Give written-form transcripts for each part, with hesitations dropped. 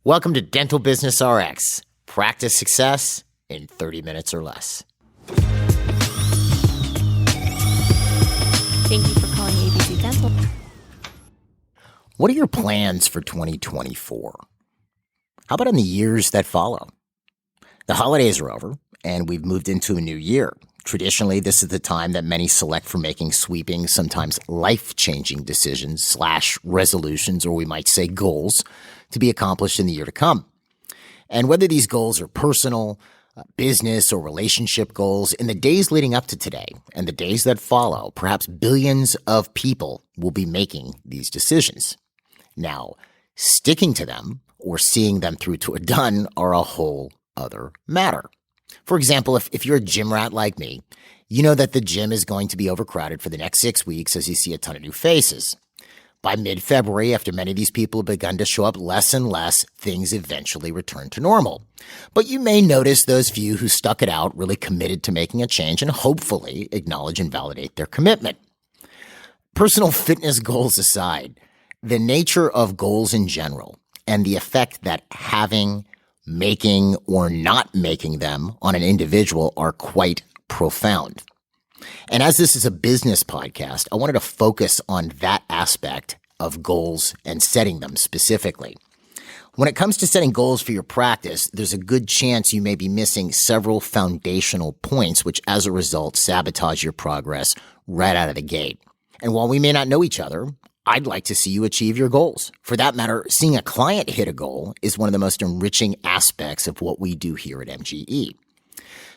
Welcome to Dental Business RX. Practice success in 30 minutes or less. Thank you for calling ABC Dental. What are your plans for 2024? How about in the years that follow? The holidays are over, and we've moved into a new year. Traditionally, this is the time that many select for making sweeping, sometimes life-changing decisions / resolutions, or we might say goals, to be accomplished in the year to come. And whether these goals are personal, business, or relationship goals, in the days leading up to today and the days that follow, perhaps billions of people will be making these decisions. Now, sticking to them or seeing them through to a done are a whole other matter. For example, if you're a gym rat like me, you know that the gym is going to be overcrowded for the next 6 weeks as you see a ton of new faces. By mid-February, after many of these people have begun to show up less and less, things eventually return to normal. But you may notice those few who stuck it out, really committed to making a change, and hopefully acknowledge and validate their commitment. Personal fitness goals aside, the nature of goals in general and the effect that having, making, or not making them on an individual are quite profound. And as this is a business podcast, I wanted to focus on that aspect of goals and setting them specifically. When it comes to setting goals for your practice, there's a good chance you may be missing several foundational points, which as a result sabotage your progress right out of the gate. And while we may not know each other, I'd like to see you achieve your goals. For that matter, seeing a client hit a goal is one of the most enriching aspects of what we do here at MGE.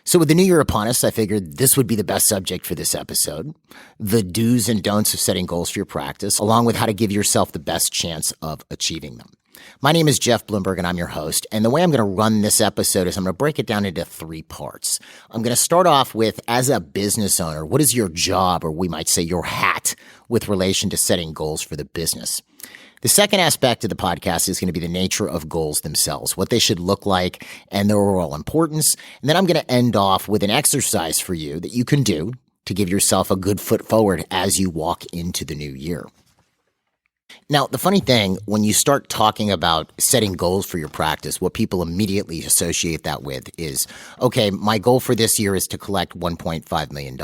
So with the new year upon us, I figured this would be the best subject for this episode, the do's and don'ts of setting goals for your practice, along with how to give yourself the best chance of achieving them. My name is Jeff Bloomberg, and I'm your host. And the way I'm going to run this episode is I'm going to break it down into 3 parts. I'm going to start off with, as a business owner, what is your job, or we might say your hat, with relation to setting goals for the business? The second aspect of the podcast is going to be the nature of goals themselves, what they should look like, and their overall importance. And then I'm going to end off with an exercise for you that you can do to give yourself a good foot forward as you walk into the new year. Now, the funny thing, when you start talking about setting goals for your practice, what people immediately associate that with is, okay, my goal for this year is to collect $1.5 million,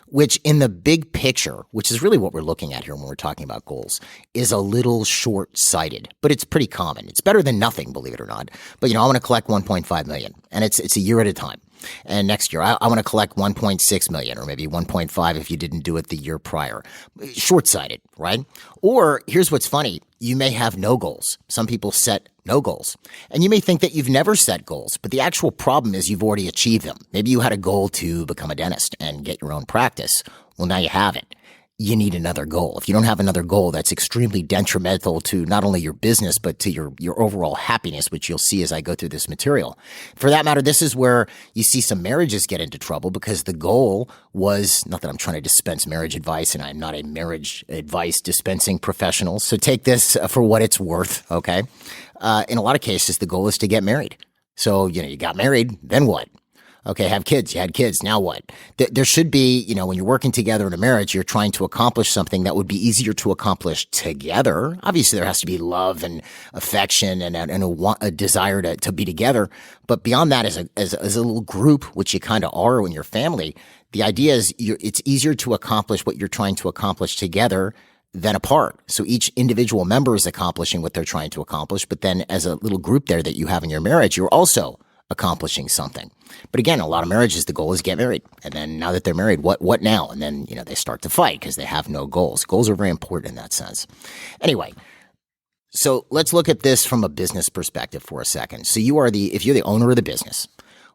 which in the big picture, which is really what we're looking at here when we're talking about goals, is a little short-sighted, but it's pretty common. It's better than nothing, believe it or not. But, I want to collect $1.5 million, and it's a year at a time. And next year, I want to collect 1.6 million, or maybe 1.5 if you didn't do it the year prior. Short-sighted, right? Or here's what's funny. You may have no goals. Some people set no goals. And you may think that you've never set goals, but the actual problem is you've already achieved them. Maybe you had a goal to become a dentist and get your own practice. Well, now you have it. You need another goal. If you don't have another goal, that's extremely detrimental to not only your business, but to your overall happiness, which you'll see as I go through this material. For that matter, this is where you see some marriages get into trouble because the goal was, not that I'm trying to dispense marriage advice, and I'm not a marriage advice dispensing professional, so take this for what it's worth, okay? In a lot of cases, the goal is to get married. So, you got married, then what? Okay, have kids. You had kids. Now what? There should be, when you're working together in a marriage, you're trying to accomplish something that would be easier to accomplish together. Obviously, there has to be love and affection and a desire to be together. But beyond that, as a little group, which you kind of are in your family, the idea is it's easier to accomplish what you're trying to accomplish together than apart. So each individual member is accomplishing what they're trying to accomplish. But then as a little group there that you have in your marriage, you're also accomplishing something. But again, a lot of marriages, the goal is get married. And then now that they're married, what now? And then, they start to fight because they have no goals. Goals are very important in that sense. Anyway, so let's look at this from a business perspective for a second. So if you're the owner of the business,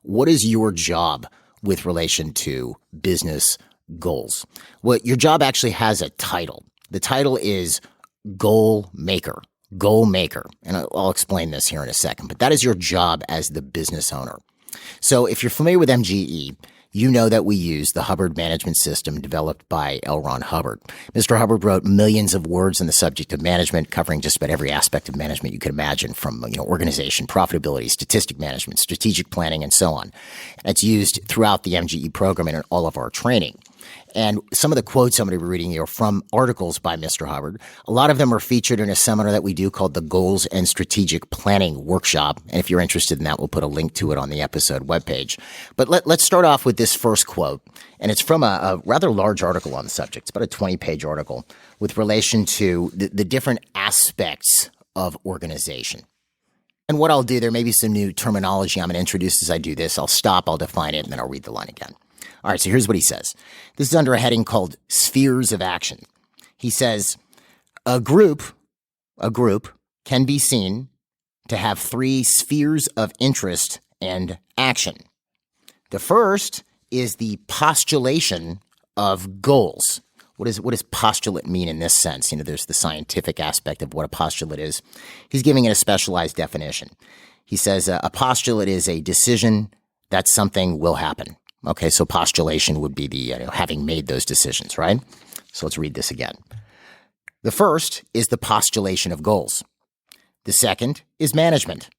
what is your job with relation to business goals? Well, your job actually has a title. The title is goal maker. Goal maker. And I'll explain this here in a second, but that is your job as the business owner. So if you're familiar with MGE, you know that we use the Hubbard management system developed by L. Ron Hubbard. Mr. Hubbard wrote millions of words on the subject of management, covering just about every aspect of management you could imagine, from organization, profitability, statistic management, strategic planning, and so on. And it's used throughout the MGE program and in all of our training. And some of the quotes I'm going to be reading here are from articles by Mr. Hubbard. A lot of them are featured in a seminar that we do called the Goals and Strategic Planning Workshop. And if you're interested in that, we'll put a link to it on the episode webpage. But let's start off with this first quote. And it's from a rather large article on the subject. It's about a 20-page article with relation to the different aspects of organization. And what I'll do, there may be some new terminology I'm going to introduce as I do this. I'll stop, I'll define it, and then I'll read the line again. All right, so here's what he says. This is under a heading called Spheres of Action. He says, a group can be seen to have 3 spheres of interest and action. The first is the postulation of goals. What does postulate mean in this sense? There's the scientific aspect of what a postulate is. He's giving it a specialized definition. He says a postulate is a decision that something will happen. Okay, so postulation would be the having made those decisions, right? So let's read this again. The first is the postulation of goals. The second is management.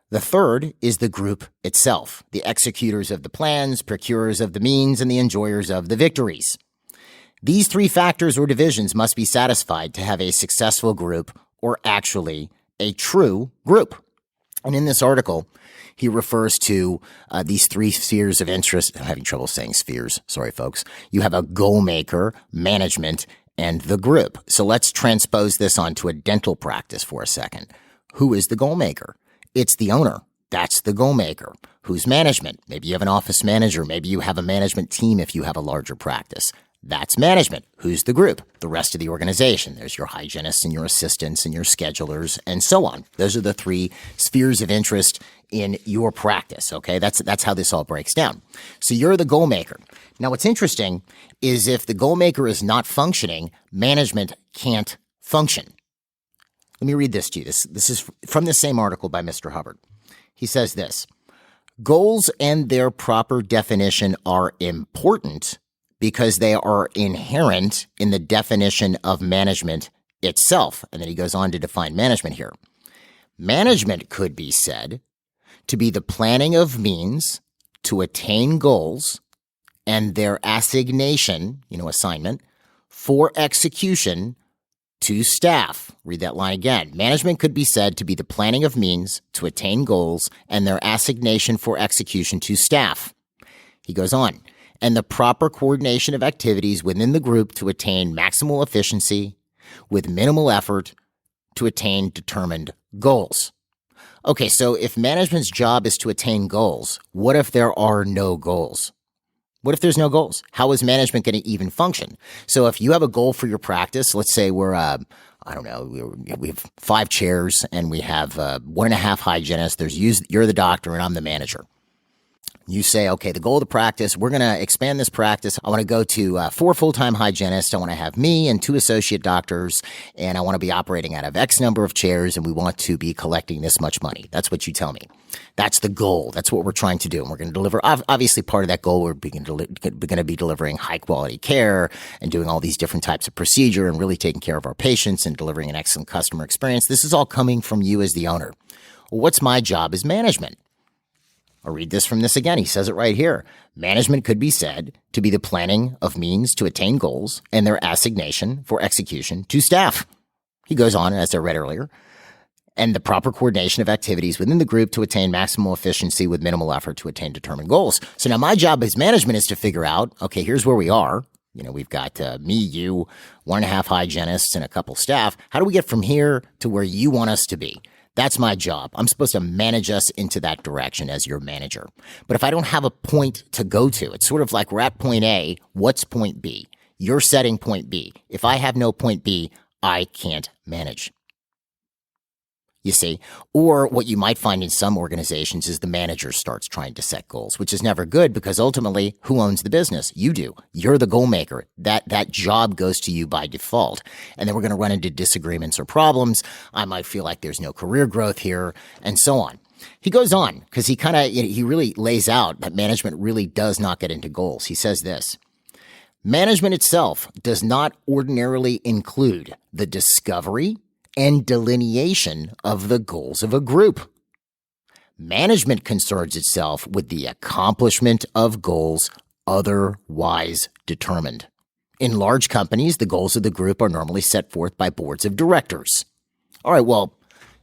The third is the group itself, the executors of the plans, procurers of the means, and the enjoyers of the victories. These 3 factors or divisions must be satisfied to have a successful group, or actually a true group. And in this article, he refers to these 3 spheres of interest. I'm having trouble saying spheres. Sorry, folks. You have a goal maker, management, and the group. So let's transpose this onto a dental practice for a second. Who is the goal maker? It's the owner. That's the goal maker. Who's management? Maybe you have an office manager. Maybe you have a management team if you have a larger practice. That's management. Who's the group? The rest of the organization. There's your hygienists and your assistants and your schedulers and so on. Those are the 3 spheres of interest in your practice, okay? That's how this all breaks down. So you're the goal maker. Now, what's interesting is if the goal maker is not functioning, management can't function. Let me read this to you. This is from the same article by Mr. Hubbard. He says this, goals and their proper definition are important because they are inherent in the definition of management itself. And then he goes on to define management here. Management could be said to be the planning of means to attain goals and their assignation, assignment, for execution to staff. Read that line again. Management could be said to be the planning of means to attain goals and their assignation for execution to staff. He goes on. And the proper coordination of activities within the group to attain maximal efficiency with minimal effort to attain determined goals. Okay, so if management's job is to attain goals, what if there are no goals? What if there's no goals? How is management going to even function? So if you have a goal for your practice, let's say we're, we have 5 chairs and we have 1.5 hygienists. You're the doctor and I'm the manager. You say, okay, the goal of the practice, we're going to expand this practice. I want to go to 4 full-time hygienists. I want to have me and 2 associate doctors, and I want to be operating out of X number of chairs, and we want to be collecting this much money. That's what you tell me. That's the goal. That's what we're trying to do. And we're going to deliver, obviously part of that goal, we're going to be delivering high-quality care and doing all these different types of procedure and really taking care of our patients and delivering an excellent customer experience. This is all coming from you as the owner. Well, what's my job as management? I'll read this from this again. He says it right here. Management could be said to be the planning of means to attain goals and their assignation for execution to staff. He goes on, as I read earlier, and the proper coordination of activities within the group to attain maximal efficiency with minimal effort to attain determined goals. So now my job as management is to figure out, okay, here's where we are. We've got me, you, 1.5 hygienists, and a couple staff. How do we get from here to where you want us to be? That's my job. I'm supposed to manage us into that direction as your manager. But if I don't have a point to go to, it's sort of like we're at point A. What's point B? You're setting point B. If I have no point B, I can't manage. You see? Or what you might find in some organizations is the manager starts trying to set goals, which is never good because ultimately, who owns the business? You do. You're the goal maker. That job goes to you by default. And then we're going to run into disagreements or problems. I might feel like there's no career growth here and so on. He goes on because he really lays out that management really does not get into goals. He says this. Management itself does not ordinarily include the discovery and delineation of the goals of a group. Management concerns itself with the accomplishment of goals otherwise determined. In large companies, the goals of the group are normally set forth by boards of directors. All right, well,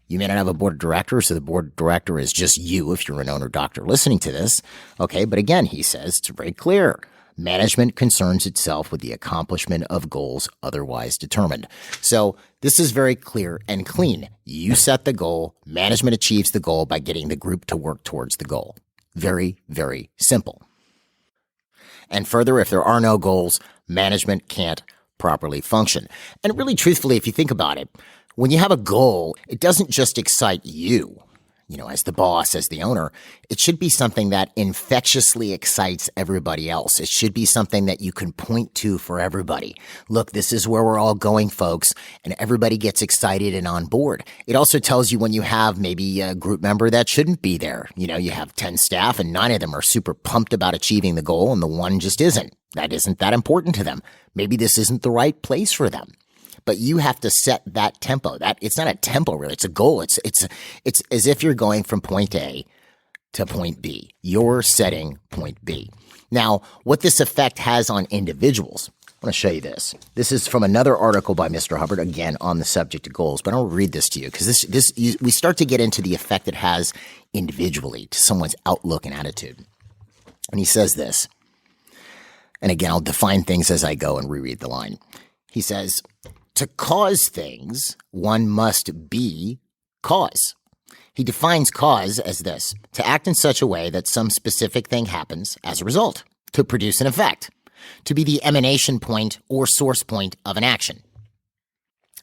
you may not have a board of directors, so the board of director is just you if you're an owner doctor listening to this. Okay, but again, he says it's very clear. Management concerns itself with the accomplishment of goals otherwise determined. So this is very clear and clean. You set the goal. Management achieves the goal by getting the group to work towards the goal. Very, very simple. And further, if there are no goals, management can't properly function. And really, truthfully, if you think about it, when you have a goal, it doesn't just excite you, as the boss, as the owner. It should be something that infectiously excites everybody else. It should be something that you can point to for everybody. Look, this is where we're all going, folks, and everybody gets excited and on board. It also tells you when you have maybe a group member that shouldn't be there. You have 10 staff and 9 of them are super pumped about achieving the goal and the one just isn't. That isn't that important to them. Maybe this isn't the right place for them. But you have to set that tempo. That it's not a tempo really. It's a goal. It's as if you're going from point A to point B. You're setting point B. Now, what this effect has on individuals, I want to show you this. This is from another article by Mr. Hubbard, again on the subject of goals. But I'll read this to you because we start to get into the effect it has individually to someone's outlook and attitude. And he says this. And again, I'll define things as I go and reread the line. He says, to cause things, one must be cause. He defines cause as this: to act in such a way that some specific thing happens as a result, to produce an effect, to be the emanation point or source point of an action.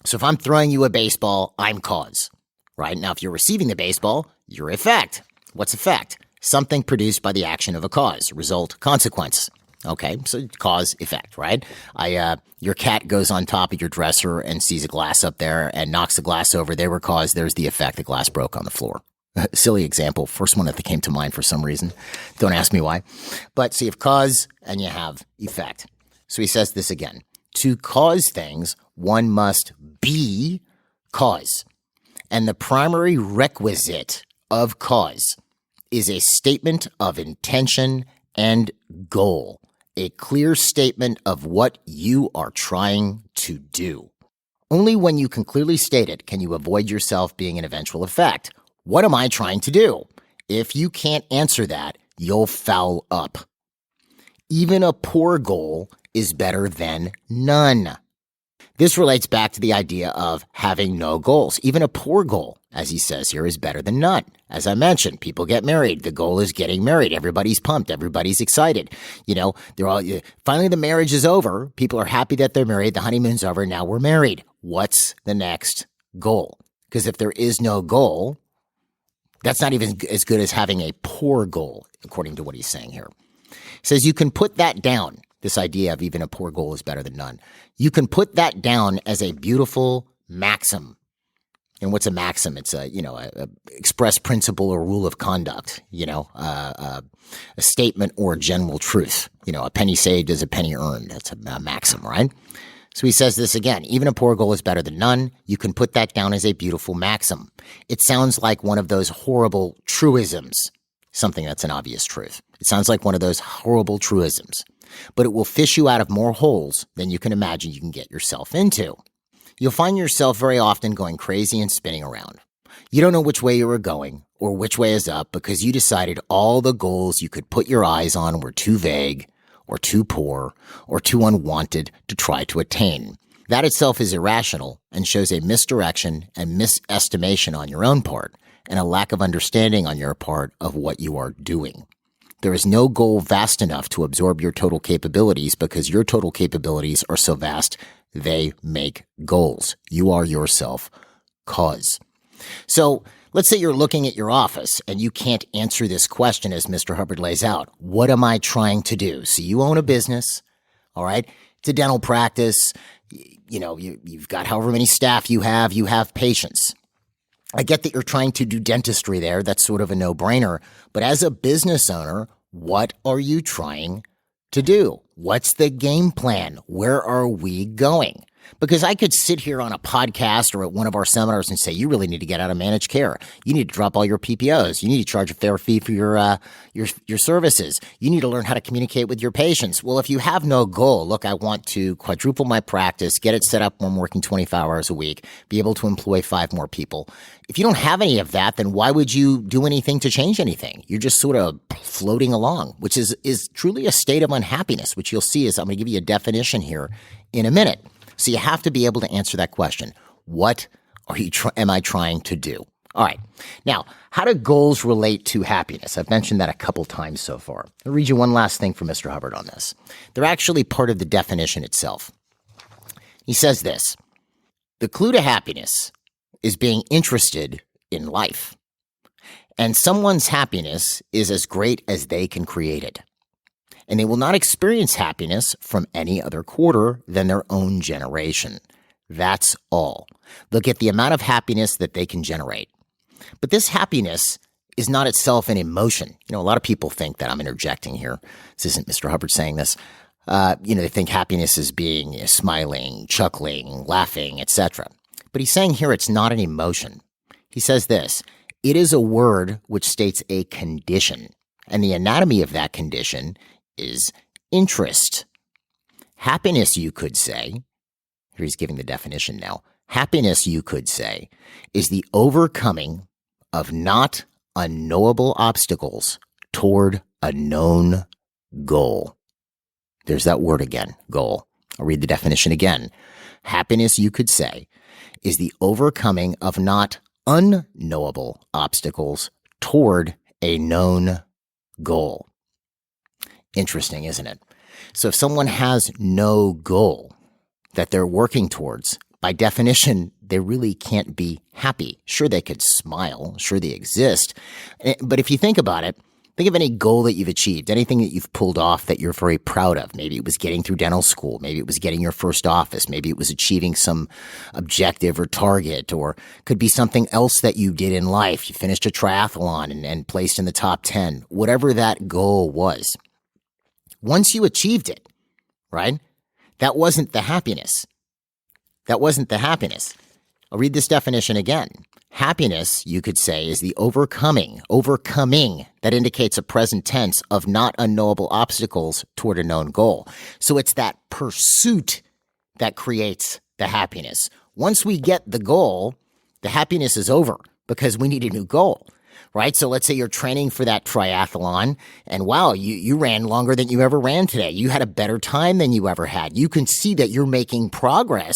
So if I'm throwing you a baseball, I'm cause, right? Now, if you're receiving the baseball, you're effect. What's effect? Something produced by the action of a cause, result, consequence. Okay, so cause, effect, right? Your cat goes on top of your dresser and sees a glass up there and knocks the glass over. They were cause. There's the effect. The glass broke on the floor. Silly example. First one that came to mind for some reason. Don't ask me why. But so you have cause and you have effect. So he says this again. To cause things, one must be cause. And the primary requisite of cause is a statement of intention and goal. A clear statement of what you are trying to do. Only when you can clearly state it can you avoid yourself being an eventual effect. What am I trying to do? If you can't answer that, you'll foul up. Even a poor goal is better than none. This relates back to the idea of having no goals. Even a poor goal, as he says here, is better than none. As I mentioned, people get married. The goal is getting married. Everybody's pumped. Everybody's excited. They're all finally the marriage is over. People are happy that they're married. The honeymoon's over. Now we're married. What's the next goal? Because if there is no goal, that's not even as good as having a poor goal, according to what he's saying here. He says you can put that down. This idea of even a poor goal is better than none. You can put that down as a beautiful maxim. And what's a maxim? It's a express principle or rule of conduct, a statement or a general truth. A penny saved is a penny earned. That's a maxim, right? So he says this again, even a poor goal is better than none. You can put that down as a beautiful maxim. It sounds like one of those horrible truisms, something that's an obvious truth. It sounds like one of those horrible truisms, but it will fish you out of more holes than you can imagine you can get yourself into. You'll find yourself very often going crazy and spinning around. You don't know which way you were going or which way is up because you decided all the goals you could put your eyes on were too vague or too poor or too unwanted to try to attain. That itself is irrational and shows a misdirection and misestimation on your own part and a lack of understanding on your part of what you are doing. There is no goal vast enough to absorb your total capabilities because your total capabilities are so vast they make goals. You are yourself cause. So let's say you're looking at your office and you can't answer this question as Mr. Hubbard lays out. What am I trying to do? So you own a business, all right? It's a dental practice. You've got however many staff you have patients. I get that you're trying to do dentistry there. That's sort of a no-brainer. But as a business owner, what are you trying to do? What's the game plan? Where are we going? Because I could sit here on a podcast or at one of our seminars and say, you really need to get out of managed care. You need to drop all your PPOs. You need to charge a fair fee for your services. You need to learn how to communicate with your patients. Well, if you have no goal, look, I want to quadruple my practice, get it set up when I'm working 25 hours a week, be able to employ 5 more people. If you don't have any of that, then why would you do anything to change anything? You're just sort of floating along, which is truly a state of unhappiness, which you'll see is I'm going to give you a definition here in a minute. So you have to be able to answer that question. What am I trying to do? All right. Now, how do goals relate to happiness? I've mentioned that a couple times so far. I'll read you one last thing from Mr. Hubbard on this. They're actually part of the definition itself. He says this: the clue to happiness is being interested in life. And someone's happiness is as great as they can create it. And they will not experience happiness from any other quarter than their own generation. That's all. They'll get the amount of happiness that they can generate. But this happiness is not itself an emotion. A lot of people think that I'm interjecting here. This isn't Mr. Hubbard saying this. They think happiness is being smiling, chuckling, laughing, etc. But he's saying here it's not an emotion. He says this: it is a word which states a condition. And the anatomy of that condition is interest. Happiness, you could say, here he's giving the definition now. Happiness, you could say, is the overcoming of not unknowable obstacles toward a known goal. There's that word again, goal. I'll read the definition again. Happiness, you could say, is the overcoming of not unknowable obstacles toward a known goal. Interesting, isn't it? So if someone has no goal that they're working towards, by definition, they really can't be happy. Sure, they could smile. Sure, they exist. But if you think about it, think of any goal that you've achieved, anything that you've pulled off that you're very proud of. Maybe it was getting through dental school. Maybe it was getting your first office. Maybe it was achieving some objective or target, or could be something else that you did in life. You finished a triathlon and placed in the top 10, whatever that goal was. Once you achieved it, right? That wasn't the happiness. That wasn't the happiness. I'll read this definition again. Happiness, you could say, is the overcoming, that indicates a present tense of not unknowable obstacles toward a known goal. So it's that pursuit that creates the happiness. Once we get the goal, the happiness is over because we need a new goal. Right? So let's say you're training for that triathlon and wow, you ran longer than you ever ran today. You had a better time than you ever had. You can see that you're making progress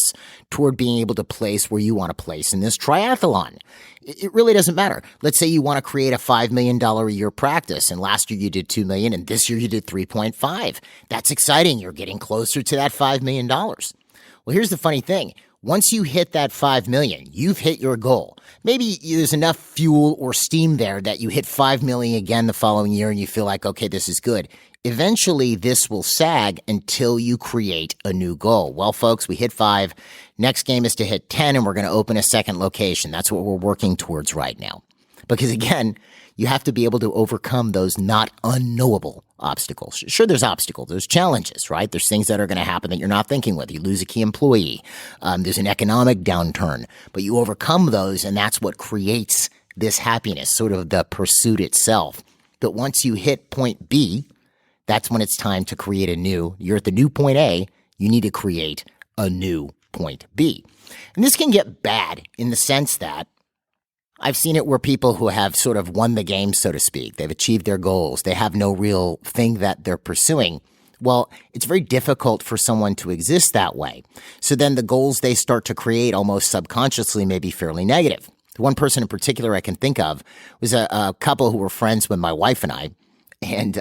toward being able to place where you want to place in this triathlon. It really doesn't matter. Let's say you want to create a $5 million a year practice, and last year you did $2 million and this year you did 3.5. That's exciting. You're getting closer to that $5 million. Well, here's the funny thing. Once you hit that 5 million, you've hit your goal. Maybe there's enough fuel or steam there that you hit 5 million again the following year and you feel like, okay, this is good. Eventually, this will sag until you create a new goal. Well, folks, we hit 5. Next game is to hit 10, and we're going to open a second location. That's what we're working towards right now. Because again, you have to be able to overcome those not unknowable obstacles. Sure, there's obstacles. There's challenges, right? There's things that are going to happen that you're not thinking with. You lose a key employee. There's an economic downturn. But you overcome those, and that's what creates this happiness, sort of the pursuit itself. But once you hit point B, that's when it's time to create you're at the new point A, you need to create a new point B. And this can get bad in the sense that I've seen it where people who have sort of won the game, so to speak, they've achieved their goals, they have no real thing that they're pursuing. Well, it's very difficult for someone to exist that way. So then the goals they start to create almost subconsciously may be fairly negative. The one person in particular I can think of was a couple who were friends with my wife and I. And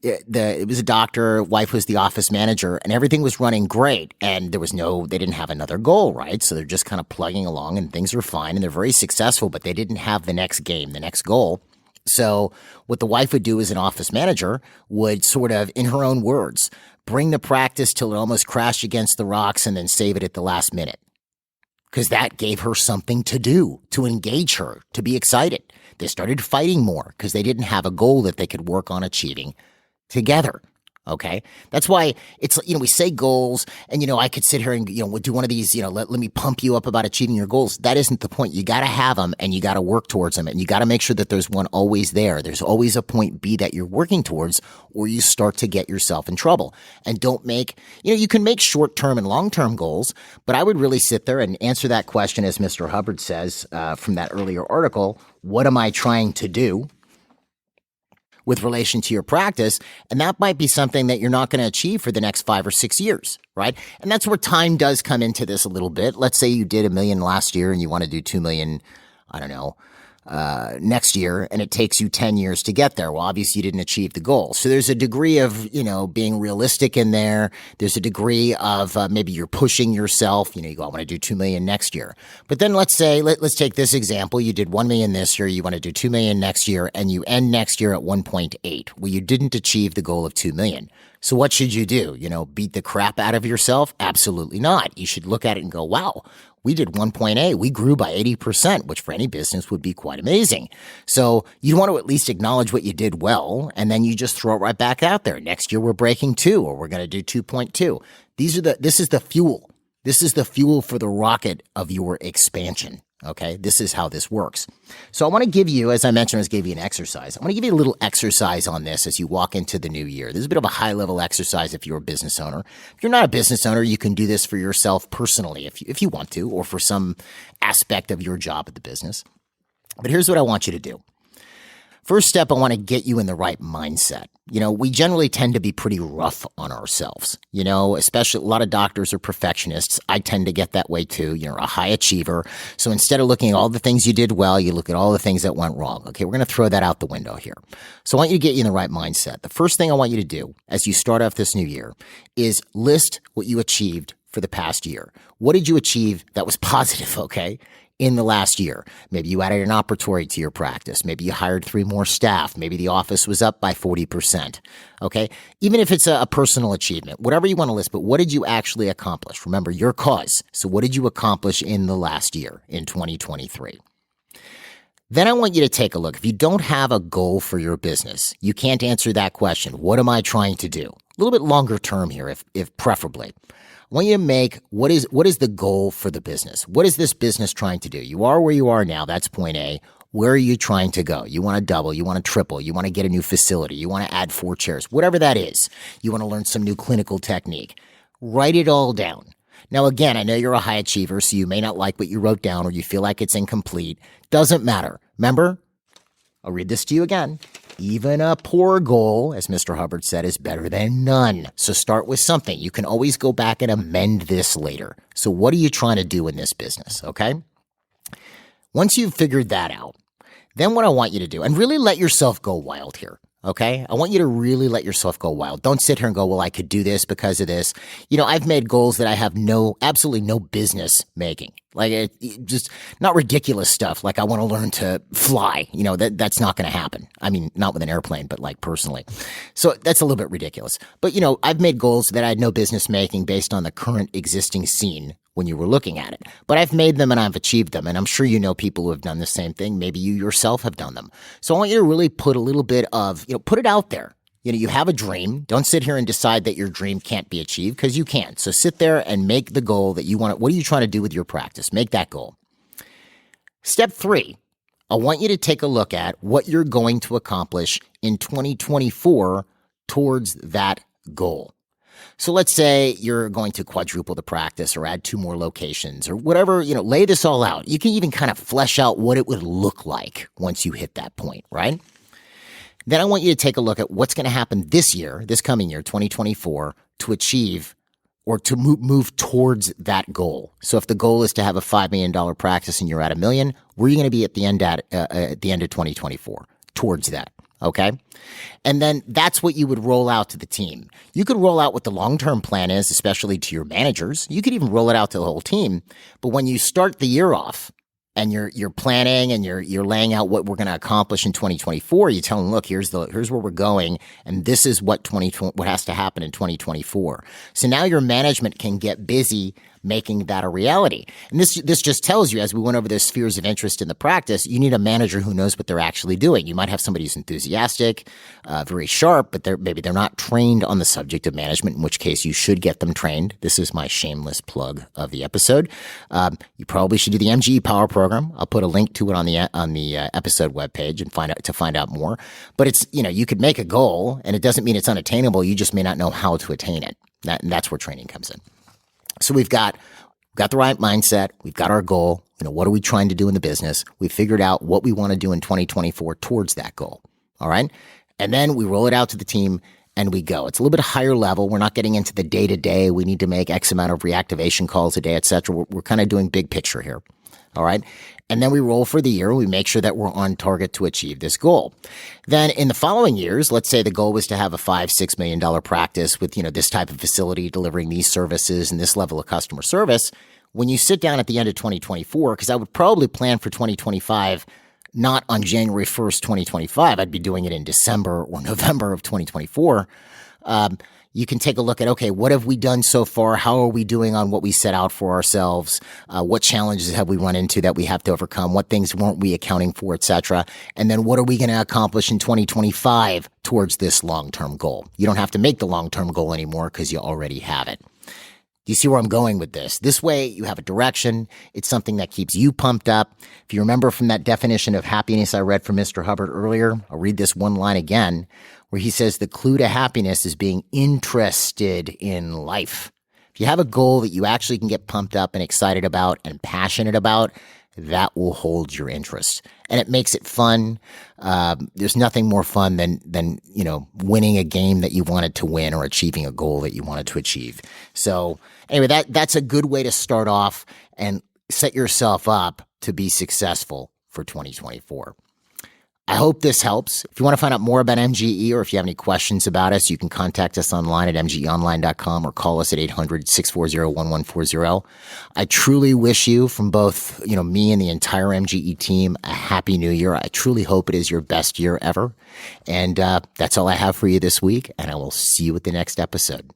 it was a doctor, wife was the office manager, and everything was running great. And they didn't have another goal, right? So they're just kind of plugging along and things are fine and they're very successful, but they didn't have the next game, the next goal. So what the wife would do as an office manager would sort of, in her own words, bring the practice till it almost crashed against the rocks and then save it at the last minute. Because that gave her something to do, to engage her, to be excited. They started fighting more because they didn't have a goal that they could work on achieving together. Okay. That's why it's, we say goals and, I could sit here and, we'll do one of these, let me pump you up about achieving your goals. That isn't the point. You got to have them and you got to work towards them and you got to make sure that there's one always there. There's always a point B that you're working towards or you start to get yourself in trouble. And don't make, you can make short-term and long-term goals, but I would really sit there and answer that question as Mr. Hubbard says from that earlier article, what am I trying to do with relation to your practice? And that might be something that you're not going to achieve for the next 5 or 6 years, right? And that's where time does come into this a little bit. Let's say you did $1 million last year and you want to do $2 million, next year, and it takes you 10 years to get there. Well, obviously you didn't achieve the goal. So there's a degree of, being realistic in there. There's a degree of maybe you're pushing yourself. You go, I want to do $2 million next year. But then let's say, let's take this example. You did $1 million this year. You want to do $2 million next year, and you end next year at 1.8. Well, you didn't achieve the goal of $2 million. So what should you do? Beat the crap out of yourself? Absolutely not. You should look at it and go, wow, we did 1.8. We grew by 80%, which for any business would be quite amazing. So you want to at least acknowledge what you did well, and then you just throw it right back out there. Next year we're breaking 2, or we're going to do 2.2. This is the fuel. This is the fuel for the rocket of your expansion. Okay, this is how this works. So I want to give you, as I mentioned, I just gave you an exercise. I want to give you a little exercise on this as you walk into the new year. This is a bit of a high-level exercise if you're a business owner. If you're not a business owner, you can do this for yourself personally if you want to, or for some aspect of your job at the business. But here's what I want you to do. First step, I want to get you in the right mindset. We generally tend to be pretty rough on ourselves, especially a lot of doctors are perfectionists. I tend to get that way too. You're a high achiever. So instead of looking at all the things you did well, you look at all the things that went wrong. Okay, we're going to throw that out the window here. So I want you to get you in the right mindset. The first thing I want you to do as you start off this new year is list what you achieved for the past year. What did you achieve that was positive, okay? In the last year. Maybe you added an operatory to your practice. Maybe you hired 3 more staff. Maybe the office was up by 40%. Okay. Even if it's a personal achievement, whatever you want to list, but what did you actually accomplish? Remember, your cause. So what did you accomplish in the last year in 2023? Then I want you to take a look. If you don't have a goal for your business, you can't answer that question. What am I trying to do? A little bit longer term here, if preferably. I want you to make what is the goal for the business? What is this business trying to do? You are where you are now. That's point A. Where are you trying to go? You want to double. You want to triple. You want to get a new facility. You want to add 4 chairs. Whatever that is. You want to learn some new clinical technique. Write it all down. Now, again, I know you're a high achiever, so you may not like what you wrote down or you feel like it's incomplete. Doesn't matter. Remember, I'll read this to you again. Even a poor goal, as Mr. Hubbard said, is better than none. So start with something. You can always go back and amend this later. So what are you trying to do in this business, okay? Once you've figured that out, then what I want you to do, and really let yourself go wild here, okay? I want you to really let yourself go wild. Don't sit here and go, well, I could do this because of this. I've made goals that I have absolutely no business making. Like just not ridiculous stuff. Like I want to learn to fly. That's not going to happen. I mean, not with an airplane, but like personally. So that's a little bit ridiculous. But I've made goals that I had no business making based on the current existing scene when you were looking at it. But I've made them and I've achieved them. And I'm sure people who have done the same thing. Maybe you yourself have done them. So I want you to really put a little bit of, put it out there. You have a dream. Don't sit here and decide that your dream can't be achieved because you can't. So sit there and make the goal that you want. What are you trying to do with your practice? Make that goal. Step 3, I want you to take a look at what you're going to accomplish in 2024 towards that goal. So let's say you're going to quadruple the practice or add 2 more locations or whatever, lay this all out. You can even kind of flesh out what it would look like once you hit that point, right? Then I want you to take a look at what's going to happen this coming year, 2024, to achieve or to move towards that goal. So if the goal is to have a $5 million practice and you're at $1 million, where are you going to be at the end of 2024 towards that? Okay. And then that's what you would roll out to the team. You could roll out what the long-term plan is, especially to your managers. You could even roll it out to the whole team. But when you start the year off, and you're planning and you're laying out what we're going to accomplish in 2024, you tell them, look, here's where we're going, and this is what has to happen in 2024. So now your management can get busy making that a reality. And this just tells you, as we went over the spheres of interest in the practice, you need a manager who knows what they're actually doing. You might have somebody who's enthusiastic, very sharp, but maybe they're not trained on the subject of management, in which case you should get them trained. This is my shameless plug of the episode. You probably should do the MGE Power Program. I'll put a link to it on the episode webpage and find out more. But it's, you could make a goal, and it doesn't mean it's unattainable. You just may not know how to attain it. And that's where training comes in. So we've got the right mindset. We've got our goal. What are we trying to do in the business? We figured out what we want to do in 2024 towards that goal. All right. And then we roll it out to the team and we go. It's a little bit higher level. We're not getting into the day to day. We need to make X amount of reactivation calls a day, et cetera. We're kind of doing big picture here. All right. And then we roll for the year. We make sure that we're on target to achieve this goal. Then in the following years, let's say the goal was to have a $5-6 million practice with, this type of facility delivering these services and this level of customer service. When you sit down at the end of 2024, because I would probably plan for 2025, not on January 1st, 2025, I'd be doing it in December or November of 2024. You can take a look at, okay, what have we done so far? How are we doing on what we set out for ourselves? What challenges have we run into that we have to overcome? What things weren't we accounting for, et cetera? And then what are we going to accomplish in 2025 towards this long-term goal? You don't have to make the long-term goal anymore because you already have it. Do you see where I'm going with this? This way, you have a direction. It's something that keeps you pumped up. If you remember from that definition of happiness I read from Mr. Hubbard earlier, I'll read this one line again, where he says the clue to happiness is being interested in life. If you have a goal that you actually can get pumped up and excited about and passionate about, that will hold your interest. And it makes it fun. There's nothing more fun than winning a game that you wanted to win or achieving a goal that you wanted to achieve. So anyway, that's a good way to start off and set yourself up to be successful for 2024. I hope this helps. If you want to find out more about MGE or if you have any questions about us, you can contact us online at mgeonline.com or call us at 800-640-1140. I truly wish you, from both, me and the entire MGE team, a happy new year. I truly hope it is your best year ever. And that's all I have for you this week, and I will see you at the next episode.